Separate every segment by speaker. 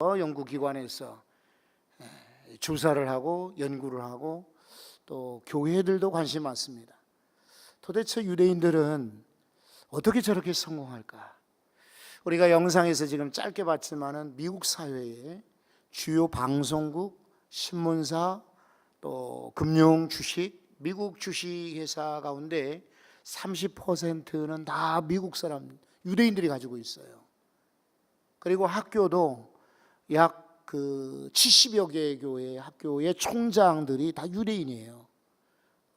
Speaker 1: 연구기관에서 조사를 하고 연구를 하고 또 교회들도 관심 많습니다. 도대체 유대인들은 어떻게 저렇게 성공할까? 우리가 영상에서 지금 짧게 봤지만은 미국 사회의 주요 방송국, 신문사, 또 금융, 주식, 미국 주식회사 가운데 30%는 다 미국 사람, 유대인들이 가지고 있어요. 그리고 학교도 약 70여 개의 교회 학교의 총장들이 다 유대인이에요.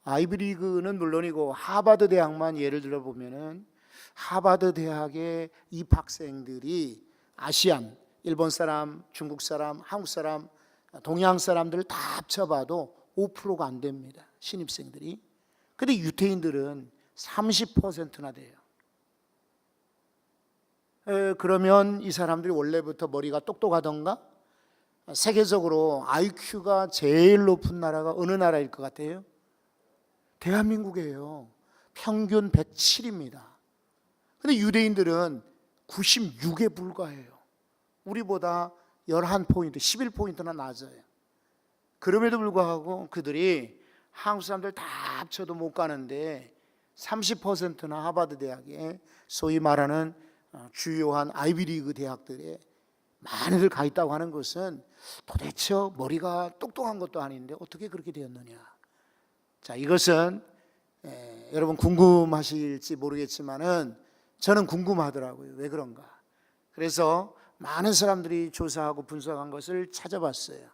Speaker 1: 아이비리그는 물론이고 하버드 대학만 예를 들어 보면은 하버드 대학의 입학생들이 아시안, 일본 사람, 중국 사람, 한국 사람, 동양 사람들을 다 합쳐봐도 5%가 안 됩니다. 신입생들이. 근데 유태인들은 30%나 돼요. 그러면 이 사람들이 원래부터 머리가 똑똑하던가? 세계적으로 IQ가 제일 높은 나라가 어느 나라일 것 같아요? 대한민국이에요. 평균 107입니다. 근데 유대인들은 96에 불과해요. 우리보다 11포인트, 11포인트나 낮아요. 그럼에도 불구하고 그들이 한국 사람들 다 합쳐도 못 가는데 30%나 하버드 대학에 소위 말하는 주요한 아이비리그 대학들에 많이들 가 있다고 하는 것은 도대체 머리가 똑똑한 것도 아닌데 어떻게 그렇게 되었느냐. 자, 이것은 여러분 궁금하실지 모르겠지만은 저는 궁금하더라고요. 왜 그런가. 그래서 많은 사람들이 조사하고 분석한 것을 찾아봤어요.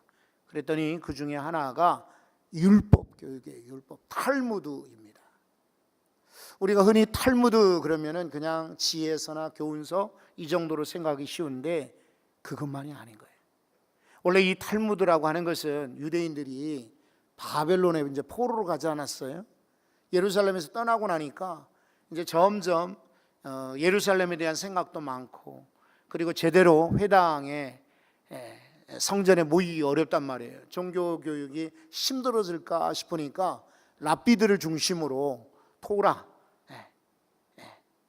Speaker 1: 그랬더니 그 중에 하나가 율법 교육이에요. 율법, 탈무드입니다. 우리가 흔히 탈무드 그러면은 그냥 지혜서나 교훈서 이 정도로 생각하기 쉬운데 그것만이 아닌 거예요. 원래 이 탈무드라고 하는 것은 유대인들이 바벨론에 이제 포로로 가지 않았어요. 예루살렘에서 떠나고 나니까 이제 점점 예루살렘에 대한 생각도 많고 그리고 제대로 회당에 성전에 모이기 어렵단 말이에요. 종교 교육이 힘들어질까 싶으니까 랍비들을 중심으로 토라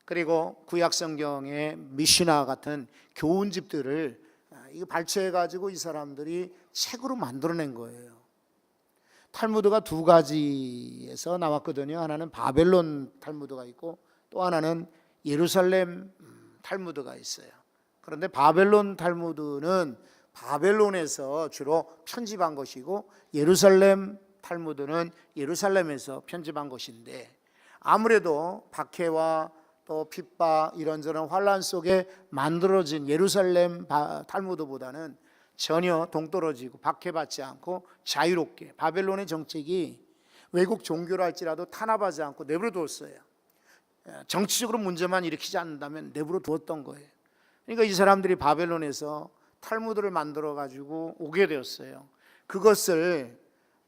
Speaker 1: 그리고 구약 성경의 미시나 같은 교훈집들을 이거 발췌해 가지고 이 사람들이 책으로 만들어낸 거예요. 탈무드가 두 가지에서 나왔거든요. 하나는 바벨론 탈무드가 있고 또 하나는 예루살렘 탈무드가 있어요. 그런데 바벨론 탈무드는 바벨론에서 주로 편집한 것이고 예루살렘 탈무드는 예루살렘에서 편집한 것인데 아무래도 박해와 또 핍박 이런저런 환란 속에 만들어진 예루살렘 탈무드보다는 전혀 동떨어지고 박해받지 않고 자유롭게 바벨론의 정책이 외국 종교라 할지라도 탄압하지 않고 내버려 두었어요. 정치적으로 문제만 일으키지 않는다면 내버려 두었던 거예요. 그러니까 이 사람들이 바벨론에서 탈무드를 만들어 가지고 오게 되었어요. 그것을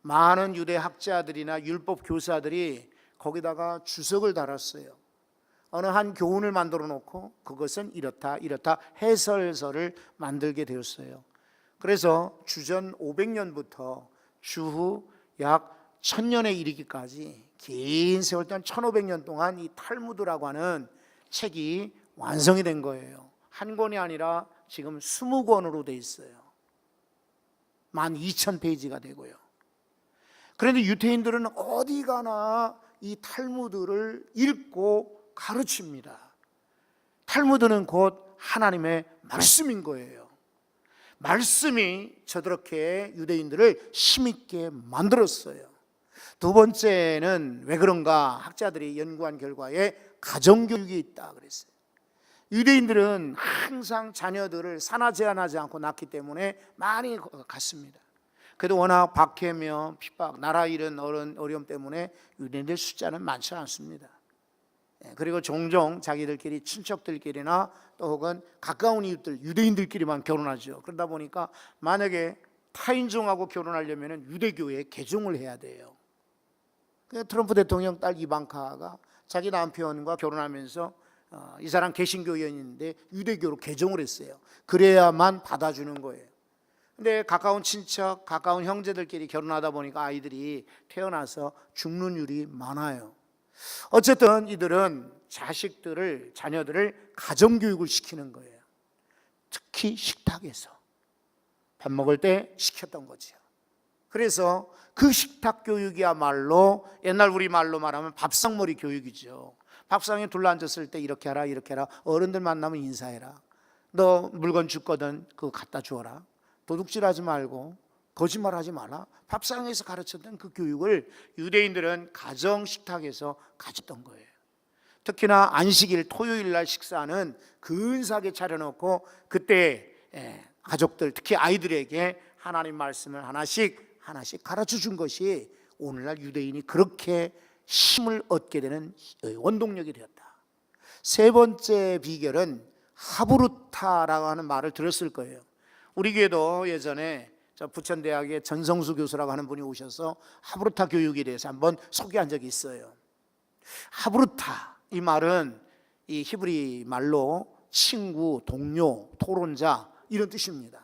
Speaker 1: 많은 유대 학자들이나 율법 교사들이 거기다가 주석을 달았어요. 어느 한 교훈을 만들어 놓고 그것은 이렇다 이렇다 해설서를 만들게 되었어요. 그래서 주전 500년부터 주후 약 1000년에 이르기까지 긴 세월 동안 1500년 동안 이 탈무드라고 하는 책이 완성이 된 거예요. 한 권이 아니라 지금 20권으로 돼 있어요. 12,000페이지가 되고요. 그런데 유태인들은 어디 가나 이 탈무드를 읽고 가르칩니다. 탈무드는 곧 하나님의 말씀인 거예요. 말씀이 저렇게 유대인들을 힘있게 만들었어요. 두 번째는 왜 그런가 학자들이 연구한 결과에 가정교육이 있다 그랬어요. 유대인들은 항상 자녀들을 산하 제한하지 않고 낳기 때문에 많이 갔습니다. 그래도 워낙 박해며 핍박, 나라 잃은 어려움 때문에 유대인들 숫자는 많지 않습니다. 그리고 종종 자기들끼리 친척들끼리나 또 혹은 가까운 이웃들 유대인들끼리만 결혼하죠. 그러다 보니까 만약에 타인종하고 결혼하려면 유대교에 개종을 해야 돼요. 트럼프 대통령 딸 이방카가 자기 남편과 결혼하면서 이 사람 개신교인인데 유대교로 개종을 했어요. 그래야만 받아주는 거예요. 근데 가까운 친척, 가까운 형제들끼리 결혼하다 보니까 아이들이 태어나서 죽는 일이 많아요. 어쨌든 이들은 자녀들을 가정교육을 시키는 거예요. 특히 식탁에서. 밥 먹을 때 시켰던 거죠. 그래서 그 식탁 교육이야말로 옛날 우리 말로 말하면 밥상머리 교육이죠. 밥상에 둘러앉았을 때 이렇게 하라 이렇게 하라, 어른들 만나면 인사해라, 너 물건 줬거든 그거 갖다 주어라, 도둑질하지 말고 거짓말하지 마라. 밥상에서 가르쳤던 그 교육을 유대인들은 가정 식탁에서 가졌던 거예요. 특히나 안식일 토요일 날 식사는 근사하게 차려놓고 그때 가족들 특히 아이들에게 하나님 말씀을 하나씩 가르쳐 준 것이 오늘날 유대인이 그렇게 힘을 얻게 되는 원동력이 되었다. 세 번째 비결은 하브루타라고 하는 말을 들었을 거예요. 우리 교회도 예전에 부천대학의 전성수 교수라고 하는 분이 오셔서 하브루타 교육에 대해서 한번 소개한 적이 있어요. 하브루타, 이 말은 이 히브리 말로 친구, 동료, 토론자 이런 뜻입니다.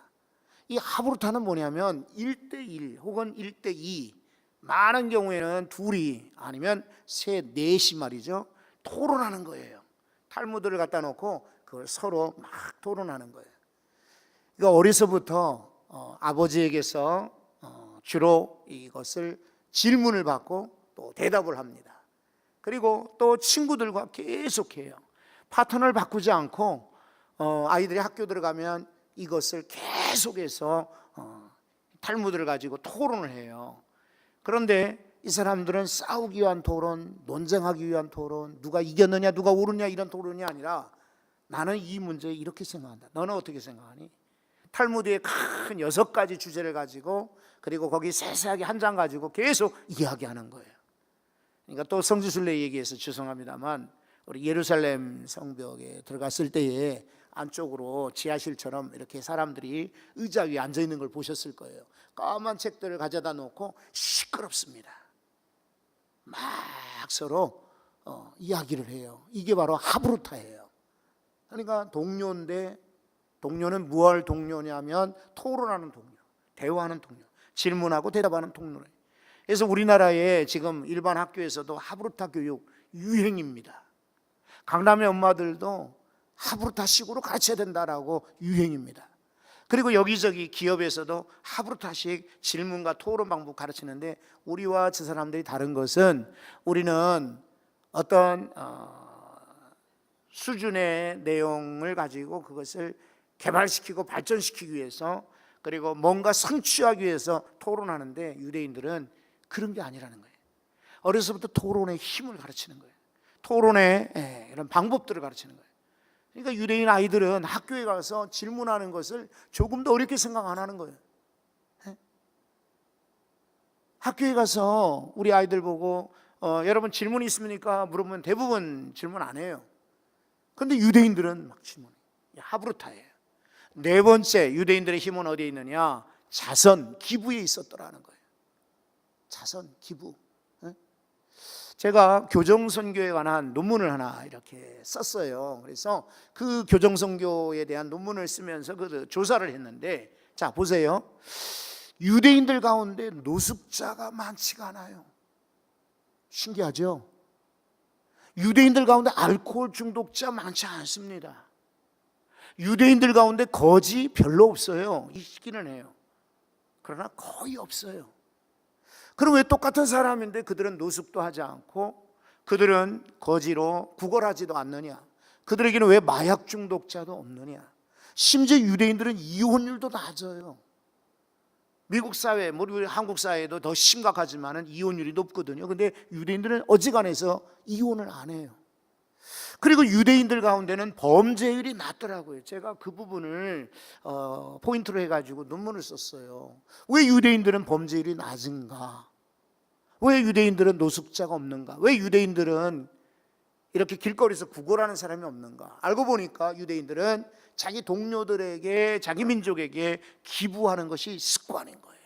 Speaker 1: 이 하브루타는 뭐냐면 1대1 혹은 1대2, 많은 경우에는 둘이 아니면 넷이 말이죠, 토론하는 거예요. 탈무드를 갖다 놓고 그걸 서로 막 토론하는 거예요. 그러니까 어려서부터 아버지에게서 주로 이것을 질문을 받고 또 대답을 합니다. 그리고 또 친구들과 계속해요. 파트너를 바꾸지 않고 아이들이 학교 들어가면 이것을 계속해서 탈무드를 가지고 토론을 해요. 그런데 이 사람들은 싸우기 위한 토론, 논쟁하기 위한 토론, 누가 이겼느냐 누가 옳으냐 이런 토론이 아니라 나는 이 문제에 이렇게 생각한다, 너는 어떻게 생각하니? 탈무드의 큰 6가지 주제를 가지고 그리고 거기 세세하게 한 장 가지고 계속 이야기하는 거예요. 그러니까 또 성지순례 얘기해서 죄송합니다만 우리 예루살렘 성벽에 들어갔을 때에 안쪽으로 지하실처럼 이렇게 사람들이 의자 위에 앉아 있는 걸 보셨을 거예요. 까만 책들을 가져다 놓고 시끄럽습니다. 막 서로 이야기를 해요. 이게 바로 하브루타예요. 그러니까 동료인데, 동료는 무얼 동료냐면 토론하는 동료, 대화하는 동료, 질문하고 대답하는 동료예요. 그래서 우리나라에 지금 일반 학교에서도 하브루타 교육 유행입니다. 강남의 엄마들도 하브루타식으로 가르쳐야 된다라고 유행입니다. 그리고 여기저기 기업에서도 하브루타식 질문과 토론 방법 가르치는데, 우리와 저 사람들이 다른 것은 우리는 어떤 수준의 내용을 가지고 그것을 개발시키고 발전시키기 위해서, 그리고 뭔가 성취하기 위해서 토론하는데, 유대인들은 그런 게 아니라는 거예요. 어려서부터 토론의 힘을 가르치는 거예요. 토론의 이런 방법들을 가르치는 거예요. 그러니까 유대인 아이들은 학교에 가서 질문하는 것을 조금 더 어렵게 생각 안 하는 거예요. 학교에 가서 우리 아이들 보고 여러분 질문 있습니까? 물어보면 대부분 질문 안 해요. 그런데 유대인들은 막 질문해요. 하브루타예요. 네 번째, 유대인들의 힘은 어디에 있느냐? 자선, 기부에 있었더라는 거예요. 자선, 기부. 제가 교정선교에 관한 논문을 하나 이렇게 썼어요. 그래서 그 교정선교에 대한 논문을 쓰면서 그 조사를 했는데, 자 보세요. 유대인들 가운데 노숙자가 많지가 않아요. 신기하죠? 유대인들 가운데 알코올 중독자 많지 않습니다. 유대인들 가운데 거지 별로 없어요. 있기는 해요. 그러나 거의 없어요. 그럼 왜 똑같은 사람인데 그들은 노숙도 하지 않고 그들은 거지로 구걸하지도 않느냐? 그들에게는 왜 마약 중독자도 없느냐? 심지어 유대인들은 이혼율도 낮아요. 미국 사회, 우리 한국 사회도 더 심각하지만 이혼율이 높거든요. 근데 유대인들은 어지간해서 이혼을 안 해요. 그리고 유대인들 가운데는 범죄율이 낮더라고요. 제가 그 부분을 포인트로 해가지고 논문을 썼어요. 왜 유대인들은 범죄율이 낮은가? 왜 유대인들은 노숙자가 없는가? 왜 유대인들은 이렇게 길거리에서 구걸하는 사람이 없는가? 알고 보니까 유대인들은 자기 동료들에게, 자기 민족에게 기부하는 것이 습관인 거예요.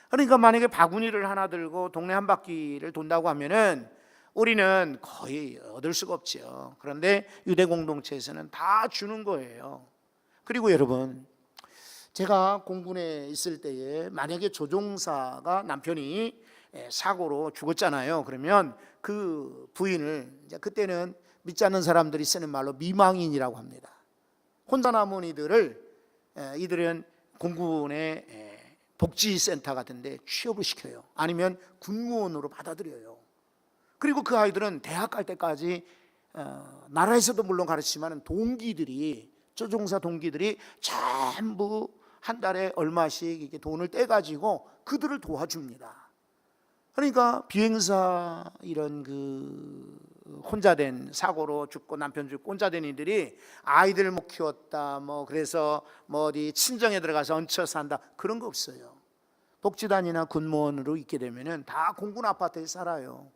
Speaker 1: 그러니까 만약에 바구니를 하나 들고 동네 한 바퀴를 돈다고 하면은 우리는 거의 얻을 수가 없죠. 그런데 유대 공동체에서는 다 주는 거예요. 그리고 여러분, 제가 공군에 있을 때에 만약에 조종사가 남편이 사고로 죽었잖아요. 그러면 그 부인을, 이제 그때는 믿지 않는 사람들이 쓰는 말로 미망인이라고 합니다. 혼자 남은 이들은 공군의 복지센터 같은 데 취업을 시켜요. 아니면 군무원으로 받아들여요. 그리고 그 아이들은 대학 갈 때까지 나라에서도 물론 가르치지만 동기들이, 조종사 동기들이 전부 한 달에 얼마씩 이렇게 돈을 떼가지고 그들을 도와줍니다. 그러니까 비행사 이런 혼자 된, 사고로 죽고 남편 죽고 혼자 된 이들이 아이들 못 키웠다, 그래서 어디 친정에 들어가서 얹혀 산다, 그런 거 없어요. 복지단이나 군무원으로 있게 되면은 다 공군 아파트에 살아요.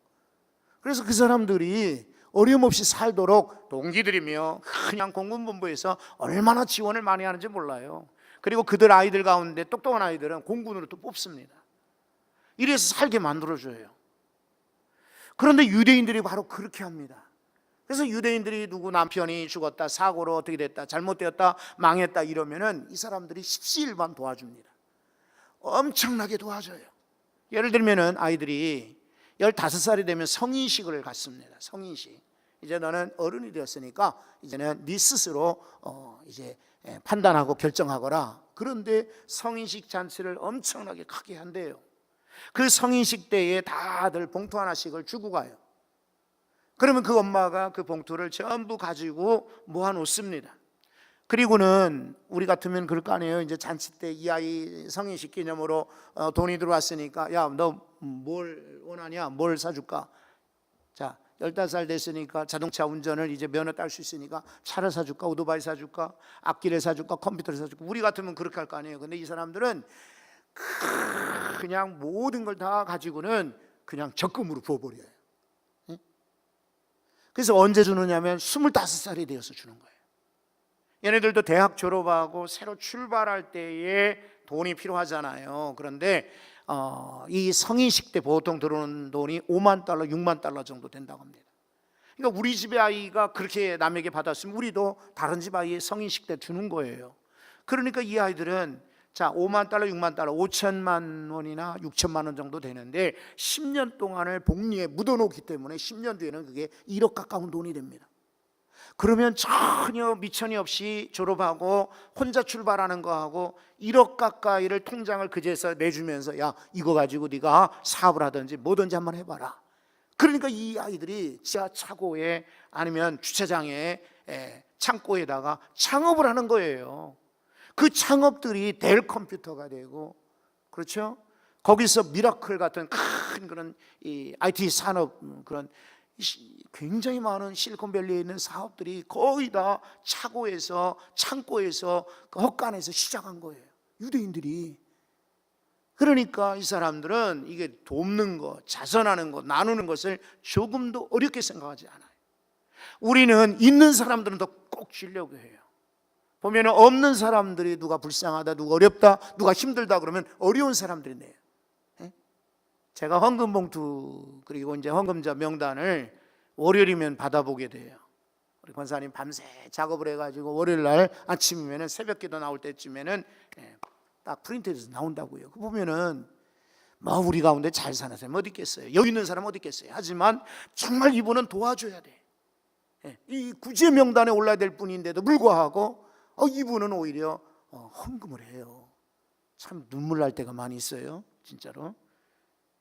Speaker 1: 그래서 그 사람들이 어려움없이 살도록 동기들이며 그냥 공군본부에서 얼마나 지원을 많이 하는지 몰라요. 그리고 그들 아이들 가운데 똑똑한 아이들은 공군으로 또 뽑습니다. 이래서 살게 만들어줘요. 그런데 유대인들이 바로 그렇게 합니다. 그래서 유대인들이 누구 남편이 죽었다, 사고로 어떻게 됐다, 잘못되었다, 망했다 이러면은 이 사람들이 십시일반 도와줍니다. 엄청나게 도와줘요. 예를 들면은 아이들이 15살이 되면 성인식을 갖습니다. 성인식. 이제 너는 어른이 되었으니까 이제는 네 스스로 이제 판단하고 결정하거라. 그런데 성인식 잔치를 엄청나게 크게 한대요. 그 성인식 때에 다들 봉투 하나씩을 주고 가요. 그러면 그 엄마가 그 봉투를 전부 가지고 모아놓습니다. 그리고는 우리 같으면 그럴 거 아니에요. 이제 잔치 때 이 아이 성인식 기념으로 돈이 들어왔으니까 야, 너 뭘 원하냐? 뭘 사줄까? 자, 15살 됐으니까 자동차 운전을 이제 면허 딸 수 있으니까 차를 사줄까? 오토바이 사줄까? 악기를 사줄까? 컴퓨터를 사줄까? 우리 같으면 그렇게 할 거 아니에요. 근데 이 사람들은 그냥 모든 걸 다 가지고는 그냥 적금으로 부어버려요. 그래서 언제 주느냐면 25살이 되어서 주는 거예요. 얘네들도 대학 졸업하고 새로 출발할 때에 돈이 필요하잖아요. 그런데 이 성인식 때 보통 들어오는 돈이 5만 달러, 6만 달러 정도 된다고 합니다. 그러니까 우리 집의 아이가 그렇게 남에게 받았으면 우리도 다른 집 아이의 성인식 때 주는 거예요. 그러니까 이 아이들은 자, 5만 달러, 6만 달러, 5천만 원이나 6천만 원 정도 되는데 10년 동안을 복리에 묻어놓기 때문에 10년 뒤에는 그게 1억 가까운 돈이 됩니다. 그러면 전혀 미천이 없이 졸업하고 혼자 출발하는 거하고 1억 가까이를 통장을 그제서 내주면서 야, 이거 가지고 네가 사업을 하든지 뭐든지 한번 해봐라. 그러니까 이 아이들이 지하 차고에 아니면 주차장에 창고에다가 창업을 하는 거예요. 그 창업들이 델 컴퓨터가 되고, 그렇죠? 거기서 미라클 같은 큰 그런 이 IT 산업, 그런 굉장히 많은 실리콘밸리에 있는 사업들이 거의 다 차고에서, 창고에서, 그 헛간에서 시작한 거예요. 유대인들이. 그러니까 이 사람들은 이게 돕는 것, 자선하는 것, 나누는 것을 조금도 어렵게 생각하지 않아요. 우리는 있는 사람들은 더 꼭 주려고 해요. 보면 없는 사람들이 누가 불쌍하다, 누가 어렵다, 누가 힘들다 그러면 어려운 사람들이 내요. 제가 헌금 봉투 그리고 이제 헌금자 명단을 월요일이면 받아보게 돼요. 우리 권사님 밤새 작업을 해가지고 월요일 날 아침이면은 새벽기도 나올 때쯤에는 딱 프린트해서 나온다고요. 그 보면은 우리 가운데 잘 사는 사람 어디 있겠어요? 여기 있는 사람 어디 있겠어요? 하지만 정말 이분은 도와줘야 돼. 이 구제 명단에 올라야 될 분인데도 불구하고 이분은 오히려 헌금을 해요. 참 눈물 날 때가 많이 있어요, 진짜로.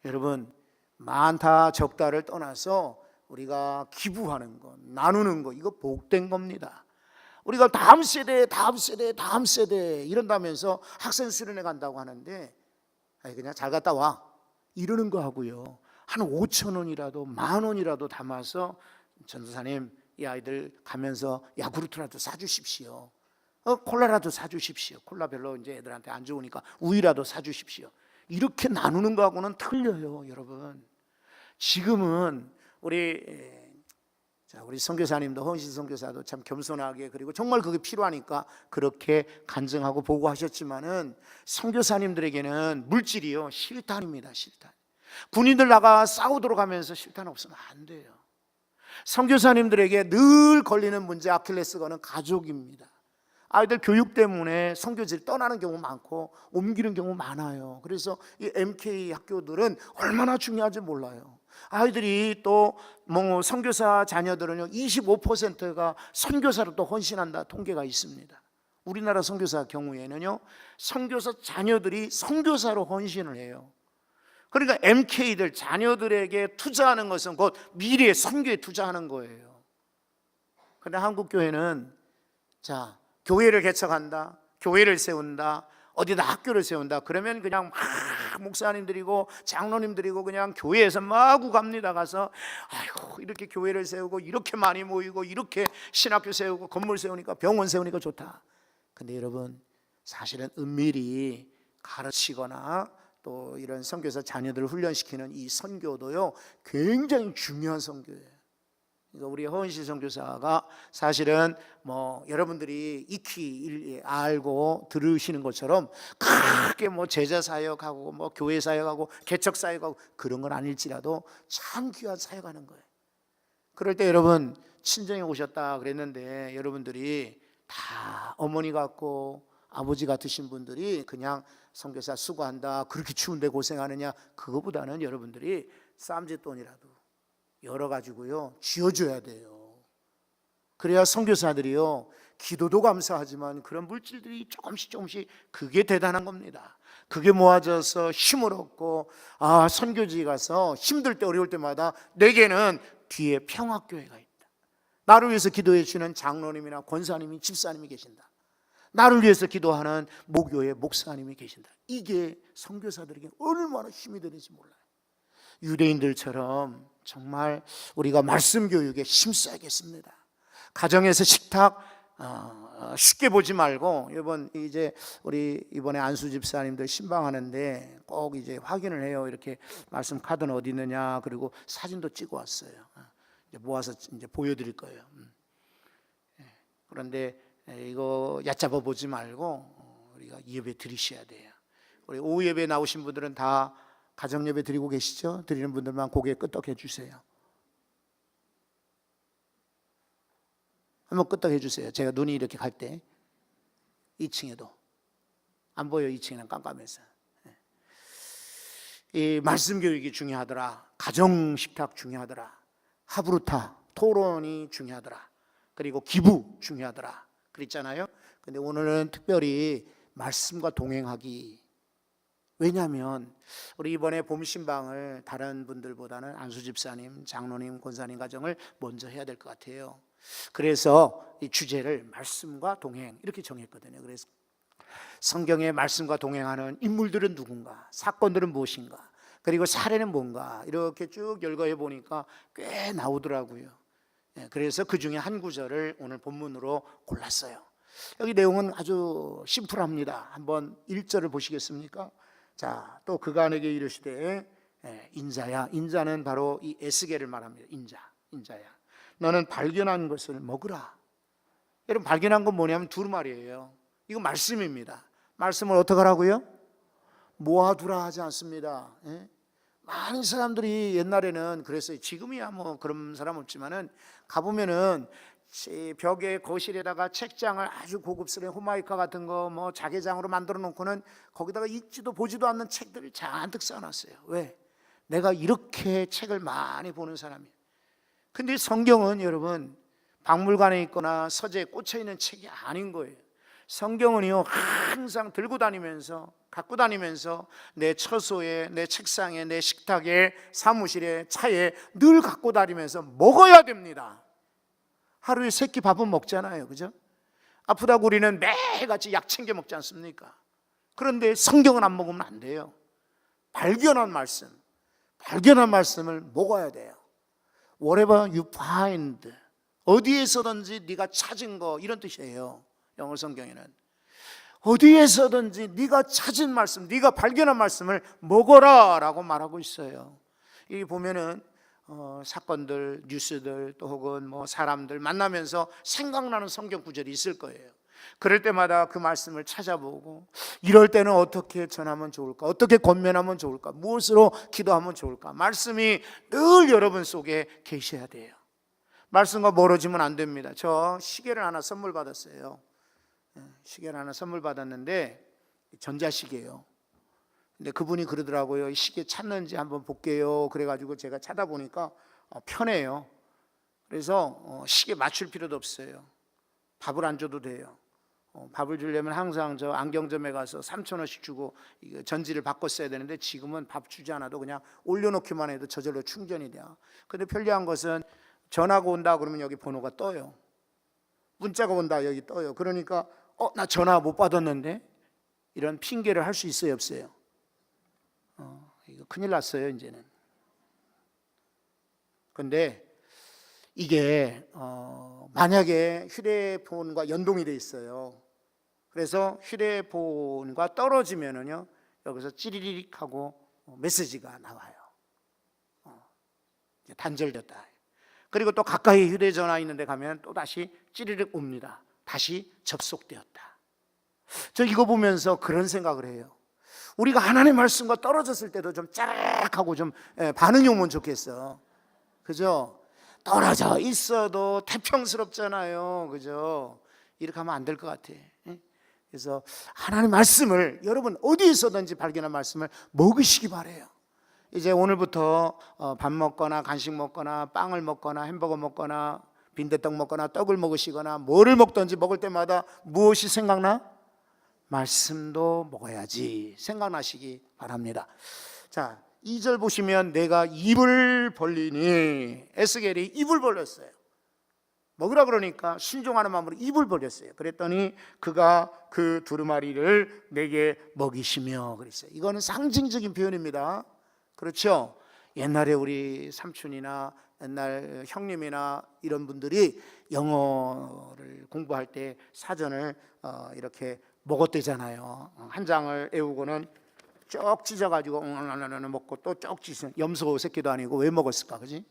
Speaker 1: 여러분, 많다 적다를 떠나서 우리가 기부하는 것, 나누는 것, 이거 복된 겁니다. 우리가 다음 세대 이런다면서 학생 수련회 간다고 하는데 그냥 잘 갔다 와 이러는 거 하고요, 한 5천 원이라도 10,000원이라도 담아서 전도사님 이 아이들 가면서 야구르트라도 사주십시오, 콜라라도 사주십시오, 콜라 별로 이제 애들한테 안 좋으니까 우유라도 사주십시오, 이렇게 나누는 거하고는 틀려요. 여러분, 지금은 우리 선교사님도, 헌신 선교사도 참 겸손하게, 그리고 정말 그게 필요하니까 그렇게 간증하고 보고하셨지만은 선교사님들에게는 물질이요 실탄입니다. 실탄. 군인들 나가 싸우도록 하면서 실탄 없으면 안 돼요. 선교사님들에게 늘 걸리는 문제, 아킬레스건은 가족입니다. 아이들 교육 때문에 선교지를 떠나는 경우 많고 옮기는 경우 많아요. 그래서 이 MK 학교들은 얼마나 중요한지 몰라요. 아이들이 또 선교사 자녀들은요 25%가 선교사로 또 헌신한다 통계가 있습니다. 우리나라 선교사 경우에는요, 선교사 자녀들이 선교사로 헌신을 해요. 그러니까 MK들 자녀들에게 투자하는 것은 곧 미래의 선교에 투자하는 거예요. 그런데 한국 교회는 자, 교회를 개척한다, 교회를 세운다, 어디다 학교를 세운다, 그러면 그냥 막 목사님들이고 장로님들이고 그냥 교회에서 마구 갑니다. 가서 아이고 이렇게 교회를 세우고 이렇게 많이 모이고 이렇게 신학교 세우고 건물 세우니까 병원 세우니까 좋다. 근데 여러분, 사실은 은밀히 가르치거나 또 이런 선교사 자녀들을 훈련시키는 이 선교도요, 굉장히 중요한 선교예요. 그러니까 우리 허은실 선교사가 사실은 뭐 여러분들이 익히 알고 들으시는 것처럼 크게 뭐 제자 사역하고 뭐 교회 사역하고 개척 사역하고 그런 건 아닐지라도 참 귀한 사역하는 거예요. 그럴 때 여러분, 친정에 오셨다 그랬는데 여러분들이 다 어머니 같고 아버지 같으신 분들이 그냥 선교사 수고한다, 그렇게 추운데 고생하느냐, 그거보다는 여러분들이 쌈짓돈이라도 열어가지고요 쥐어줘야 돼요. 그래야 선교사들이요, 기도도 감사하지만 그런 물질들이 조금씩 그게 대단한 겁니다. 그게 모아져서 힘을 얻고, 아, 선교지 가서 힘들 때 어려울 때마다 내게는 뒤에 평화교회가 있다, 나를 위해서 기도해 주는 장로님이나 권사님이 집사님이 계신다, 나를 위해서 기도하는 모교의 목사님이 계신다. 이게 선교사들에게 얼마나 힘이 되는지 몰라요. 유대인들처럼 정말 우리가 말씀 교육에 힘써야겠습니다. 가정에서 식탁 쉽게 보지 말고, 우리 이번에 안수 집사님들 신방하는데 꼭 이제 확인을 해요. 이렇게 말씀 카드는 어디 있느냐, 그리고 사진도 찍어 왔어요. 이제 모아서 이제 보여드릴 거예요. 그런데 이거 얕잡아 보지 말고 우리가 예배 드리셔야 돼요. 우리 오후 예배 나오신 분들은 다 가정 예배 드리고 계시죠? 드리는 분들만 고개 끄덕해 주세요. 한번 끄덕해 주세요. 제가 눈이 이렇게 갈 때 2층에도 안 보여. 2층에는 깜깜해서. 이 말씀 교육이 중요하더라, 가정 식탁 중요하더라, 하브루타 토론이 중요하더라, 그리고 기부 중요하더라 그랬잖아요. 근데 오늘은 특별히 말씀과 동행하기. 왜냐하면 우리 이번에 봄 신방을 다른 분들보다는 안수 집사님, 장로님, 권사님 가정을 먼저 해야 될 것 같아요. 그래서 이 주제를 말씀과 동행 이렇게 정했거든요. 그래서 성경의 말씀과 동행하는 인물들은 누군가, 사건들은 무엇인가, 그리고 사례는 뭔가, 이렇게 쭉 열거해 보니까 꽤 나오더라고요. 그래서 그 중에 한 구절을 오늘 본문으로 골랐어요. 여기 내용은 아주 심플합니다. 한번 1절을 보시겠습니까? 자, 또 그간에게 이르시되 인자야, 인자는 바로 이 에스겔을 말합니다. 인자야, 너는 발견한 것을 먹으라. 여러분, 발견한 건 뭐냐면 두루마리예요. 이거 말씀입니다. 말씀을 어떻게 하라고요? 모아두라 하지 않습니다. 많은 사람들이 옛날에는 그랬어요. 지금이야 뭐 그런 사람 없지만은 가보면은 벽에 거실에다가 책장을 아주 고급스러운 호마이카 같은 거 뭐 자개장으로 만들어 놓고는 거기다가 읽지도 보지도 않는 책들을 잔뜩 써놨어요. 왜? 내가 이렇게 책을 많이 보는 사람이에요. 근데 성경은 여러분, 박물관에 있거나 서재에 꽂혀 있는 책이 아닌 거예요. 성경은요, 항상 들고 다니면서, 갖고 다니면서 내 처소에, 내 책상에, 내 식탁에, 사무실에, 차에 늘 갖고 다니면서 먹어야 됩니다. 하루에 3끼 밥은 먹잖아요, 그죠? 아프다고 우리는 매일같이 약 챙겨 먹지 않습니까? 그런데 성경은 안 먹으면 안 돼요. 발견한 말씀을 먹어야 돼요. Whatever you find, 어디에서든지 네가 찾은 거, 이런 뜻이에요. 영어 성경에는 어디에서든지 네가 찾은 말씀, 네가 발견한 말씀을 먹어라 라고 말하고 있어요. 이 보면은 사건들, 뉴스들, 또 혹은 뭐 사람들 만나면서 생각나는 성경 구절이 있을 거예요. 그럴 때마다 그 말씀을 찾아보고, 이럴 때는 어떻게 전하면 좋을까, 어떻게 권면하면 좋을까, 무엇으로 기도하면 좋을까, 말씀이 늘 여러분 속에 계셔야 돼요. 말씀과 멀어지면 안 됩니다. 저 시계를 하나 선물 받았어요. 시계를 하나 선물 받았는데 전자시계예요. 근데 그분이 그러더라고요. 이 시계 찾는지 한번 볼게요. 그래가지고 제가 찾아보니까 편해요. 그래서 시계 맞출 필요도 없어요. 밥을 안 줘도 돼요. 밥을 주려면 항상 저 안경점에 가서 3,000원씩 주고 전지를 바꿨어야 되는데 지금은 밥 주지 않아도 그냥 올려놓기만 해도 저절로 충전이 돼요. 근데 편리한 것은 전화가 온다 그러면 여기 번호가 떠요. 문자가 온다 여기 떠요. 그러니까 나 전화 못 받았는데 이런 핑계를 할 수 있어요 없어요? 이거 큰일 났어요 이제는. 근데 이게 만약에 휴대폰과 연동이 돼 있어요. 그래서 휴대폰과 떨어지면은요 여기서 찌리릭 하고 메시지가 나와요. 단절됐다. 그리고 또 가까이 휴대전화 있는데 가면 또 다시 찌리릭 옵니다. 다시 접속되었다. 저 이거 보면서 그런 생각을 해요. 우리가 하나님의 말씀과 떨어졌을 때도 좀 짜르륵 하고 좀 반응이 오면 좋겠어. 그죠? 떨어져 있어도 태평스럽잖아요. 그죠? 이렇게 하면 안 될 것 같아. 그래서 하나님의 말씀을 여러분 어디에 있어든지 발견한 말씀을 먹으시기 바래요. 이제 오늘부터 밥 먹거나 간식 먹거나 빵을 먹거나 햄버거 먹거나 빈대떡 먹거나 떡을 먹으시거나 뭐를 먹든지 먹을 때마다 무엇이 생각나? 말씀도 먹어야지 생각나시기 바랍니다. 자, 2절 보시면 내가 입을 벌리니 에스겔이 입을 벌렸어요. 먹으라 그러니까 순종하는 마음으로 입을 벌렸어요. 그랬더니 그가 그 두루마리를 내게 먹이시며 그랬어요. 이거는 상징적인 표현입니다. 그렇죠? 옛날에 우리 삼촌이나 옛날 형님이나 이런 분들이 영어를 공부할 때 사전을 이렇게 먹었대잖아요. 한 장을 외우고는 쭉 찢어가지고 먹고 또 쭉 찢어. 염소 새끼도 아니고 왜 먹었을까, 그지?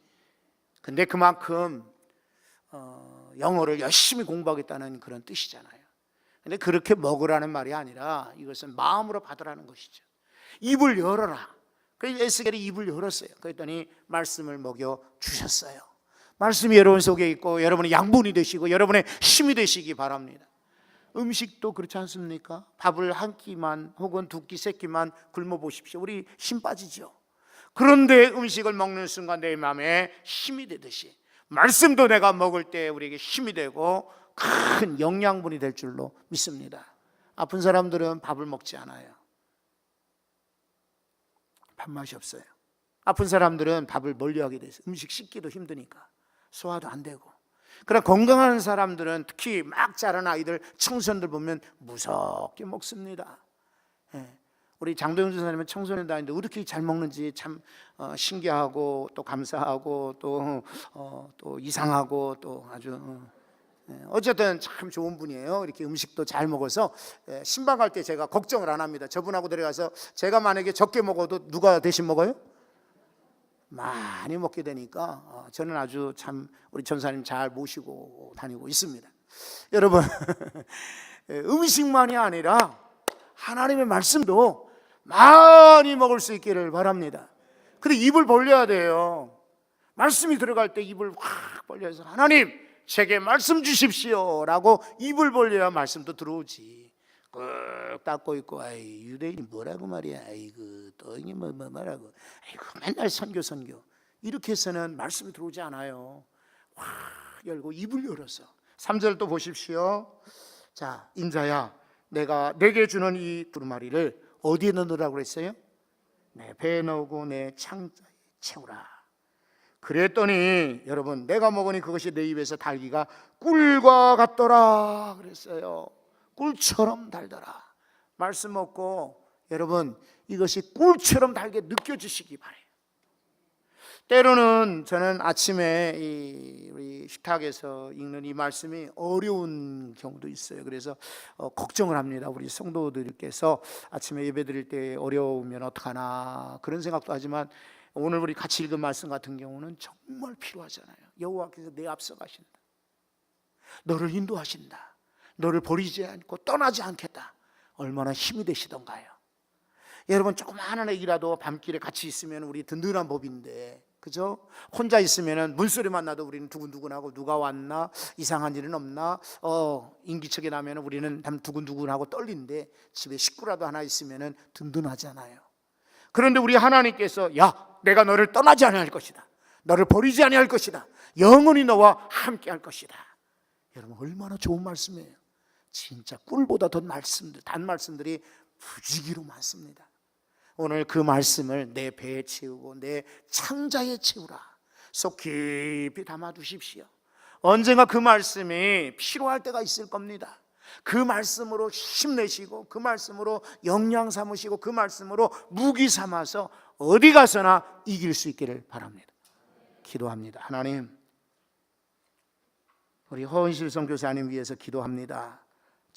Speaker 1: 근데 그만큼 영어를 열심히 공부하겠다는 그런 뜻이잖아요. 근데 그렇게 먹으라는 말이 아니라 이것은 마음으로 받으라는 것이죠. 입을 열어라. 그래서 에스겔이 입을 열었어요. 그랬더니 말씀을 먹여 주셨어요. 말씀이 여러분 속에 있고 여러분의 양분이 되시고 여러분의 힘이 되시기 바랍니다. 음식도 그렇지 않습니까? 밥을 한 끼만 혹은 두 끼, 세 끼만 굶어 보십시오. 우리 힘 빠지죠. 그런데 음식을 먹는 순간 내 마음에 힘이 되듯이 말씀도 내가 먹을 때 우리에게 힘이 되고 큰 영양분이 될 줄로 믿습니다. 아픈 사람들은 밥을 먹지 않아요. 밥맛이 없어요. 아픈 사람들은 밥을 멀리하게 돼서 음식 씹기도 힘드니까 소화도 안 되고. 그러나 건강한 사람들은 특히 막 자란 아이들, 청소년들 보면 무섭게 먹습니다. 우리 장도영 전사님은 청소년 다니는데 어떻게 잘 먹는지 참 신기하고 또 감사하고 또 이상하고 또 아주 어쨌든 참 좋은 분이에요. 이렇게 음식도 잘 먹어서 신방 갈 때 제가 걱정을 안 합니다. 저분하고 들어가서 제가 만약에 적게 먹어도 누가 대신 먹어요? 많이 먹게 되니까 저는 아주 참 우리 전사님 잘 모시고 다니고 있습니다. 여러분 음식만이 아니라 하나님의 말씀도 많이 먹을 수 있기를 바랍니다. 근데 입을 벌려야 돼요. 말씀이 들어갈 때 입을 확 벌려서 하나님 제게 말씀 주십시오 라고 입을 벌려야 말씀도 들어오지. 꾹 닫고 있고 아이 유대인이 뭐라고 말이야, 아이고 또 이게 뭐 말하고 아이고 맨날 선교 이렇게 해서는 말씀이 들어오지 않아요. 확 열고 입을 열어서 3절 또 보십시오. 자, 인자야 내가 내게 주는 이 두루마리를 어디에 넣으라고 그랬어요? 내 배에 넣고 내 창자에 채우라. 그랬더니 여러분 내가 먹으니 그것이 내 입에서 달기가 꿀과 같더라 그랬어요. 꿀처럼 달더라. 말씀 먹고 여러분 이것이 꿀처럼 달게 느껴지시기 바래요. 때로는 저는 아침에 우리 식탁에서 읽는 이 말씀이 어려운 경우도 있어요. 그래서 걱정을 합니다. 우리 성도들께서 아침에 예배 드릴 때 어려우면 어떡하나 그런 생각도 하지만 오늘 우리 같이 읽은 말씀 같은 경우는 정말 필요하잖아요. 여호와께서 내 앞서 가신다. 너를 인도하신다. 너를 버리지 않고 떠나지 않겠다. 얼마나 힘이 되시던가요. 여러분 조그마한 애기라도 밤길에 같이 있으면 우리 든든한 법인데 그죠? 혼자 있으면 문소리만 나도 우리는 두근두근하고 누가 왔나? 이상한 일은 없나? 인기척이 나면 우리는 두근두근하고 떨린데 집에 식구라도 하나 있으면 든든하잖아요. 그런데 우리 하나님께서 야 내가 너를 떠나지 아니할 것이다. 너를 버리지 아니할 것이다. 영원히 너와 함께 할 것이다. 여러분 얼마나 좋은 말씀이에요. 진짜 꿀보다 더 단 말씀들이 부지기로 많습니다. 오늘 그 말씀을 내 배에 채우고 내 창자에 채우라. 속 깊이 담아 두십시오. 언젠가 그 말씀이 필요할 때가 있을 겁니다. 그 말씀으로 힘내시고 그 말씀으로 영양 삼으시고 그 말씀으로 무기 삼아서 어디 가서나 이길 수 있기를 바랍니다. 기도합니다. 하나님, 우리 허은실 선교사님 위해서 기도합니다.